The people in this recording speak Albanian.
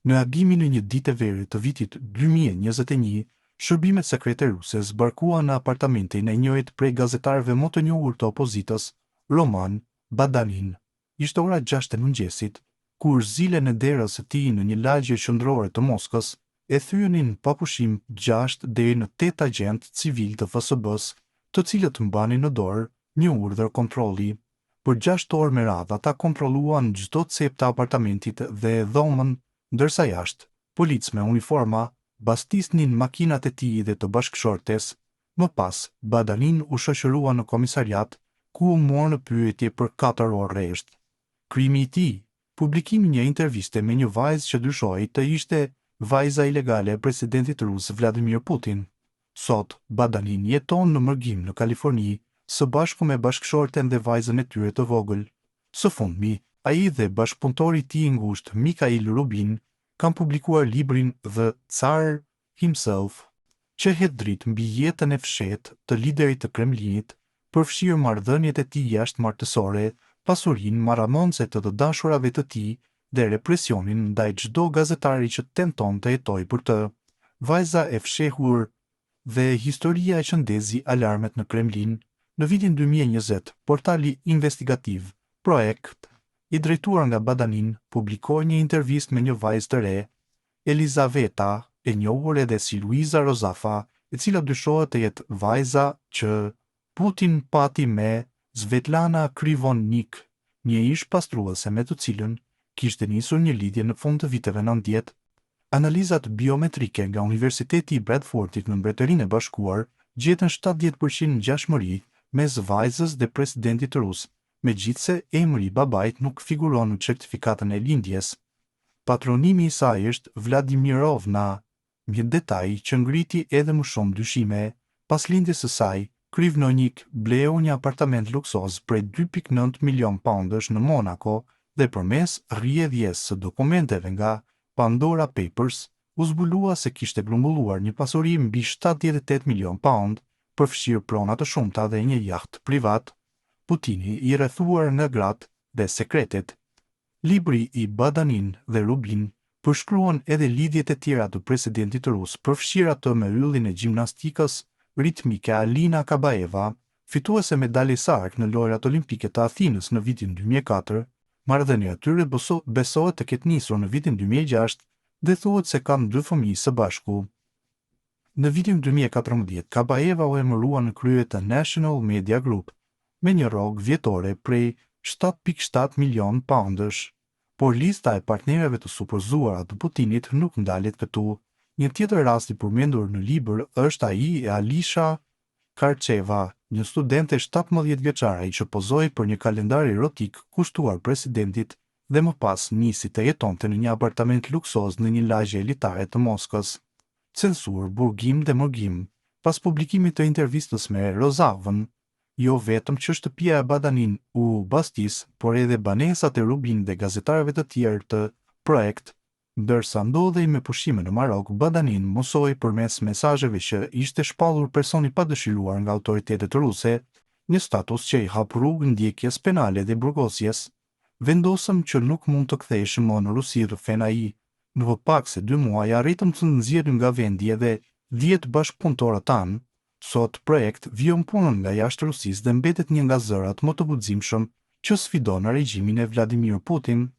Në agimin e një dite vere të vitit 2021, shërbimet sekrete ruse zbarkuan në apartamentin e njërit prej gazetarëve më të njohur të opozitës, Roman Badanin. Ishte ora 6 e mëngjesit, kur zile në derës së tij në një lagje qendrore të Moskës e thyenin pa pushim 6 deri në 8 agent civil të FSB-s, të cilët mbanin në dorë një urdhër kontrolli. Për 6 orë me radhë ata kontrolluan çdo cep të apartamentit dhe dhomën, ndërsa jashtë, policë me uniforma bastisnin makinat e tij dhe të bashkëshortes. Më pas, Badanin u shoqërua në komisariat, ku u morë në pyetje për 4 orë rresht. Krimi i tij, publikimi një interviste me një vajzë që dyshohej të ishte vajza ilegale e presidentit rus Vladimir Putin. Sot, Badanin jeton në Mërgim në Kaliforni, së bashku me bashkëshorten dhe vajzën e tyre të vogël. Së fundmi, ai dhe bashkëpunëtori i tij i ngushtë, Mikhail Rubin, kanë publikuar librin The Tsar Himself, që hedh dritë mbi jetën e fshehtë të liderit të Kremlinit, përfshirë marrëdhëniet e tij jashtëmartësore, pasurinë marramonse të dashurave të tij dhe represionin ndaj çdo gazetari që tenton të jetojë për të. Vajza e fshehur dhe historia që ndezi alarmet në Kremlin. Në vitin 2020, portali investigativ Projekt, i drejtuar nga Badanin, publikoi një intervistë me një vajzë të re, Elizaveta, e njohur edhe si Luiza Rozafa, e cila dyshohet të jetë vajza që Putin pati me Svetlana Krivonik, një ish pastruese me të cilën kishte nisur një lidhje në fund të viteve 90. Analizat biometrike nga Universiteti i Bradfordit në Mbretërinë e Bashkuar gjetën 70% ngjashmëri mes vajzës dhe presidentit rus, megjithse emri i babait nuk figuron në certifikatën e lindjes. Patronimi i saj është Vladimirovna, një detaj që ngriti edhe më shumë dyshime. Pas lindjes së saj, Krivnonik bleu një apartament luksoz prej 2.9 milion poundësh në Monaco dhe përmes rrjedhjes së dokumenteve nga Pandora Papers, u zbulua se kishte grumbulluar një pasuri mbi 78 milion pound, përfshirë prona të shumta dhe një jaht privat. Putini i rrethuar nga gratë dhe sekretet. Libri i Badanin dhe Rubin përshkruan edhe lidhjet e tjera të presidentit rus, përfshirë ato me yllin e gjimnastikës ritmike Alina Kabaeva, fituese medalje sark në lojrat olimpike të Athinës në vitin 2004, marrëdhënia e tyre besohet të ketë nisur në vitin 2006 dhe thuhet se kanë 2 fëmijë së bashku. Në vitin 2014, Kabaeva u emërua në krye të National Media Group, me një rrogë vjetore prej 7.7 milion poundësh, por lista e partnerëve të supozuara të Putinit nuk ndalet këtu. Një tjetër rast i përmendur në libër është ai e Alisha Karcheva, një studente 17 vjeçare që pozoi për një kalendar erotik kushtuar presidentit dhe më pas nisi të jetonte në një apartament luksoz në një lagje elitare të Moskës. Censur, burgim dhe mërgim. Pas publikimit të intervistës me Rozavën, jo vetëm që shtëpia e Badanin u bastis, por edhe banesat e Rubin dhe gazetarëve të tjerë të Projekt. Ndërsa ndodhej me pushime në Marok, Badanin mësoi përmes mesazheve që ishte shpallur personi pa dëshiruar nga autoritetet ruse, një status që i hap rrugë ndjekjes penale dhe burgosjes. Vendosëm që nuk mund të ktheheshim më në Rusi, rrëfen ai. Në pak se 2 muaj arritëm të nxjerrim nga vendi edhe 10 bashkëpunëtorë tanë. Sot Projekt vjen punën nga jashtë Rusisë dhe mbetet një nga zërat më të guximshëm që sfidon regjimin e Vladimir Putin.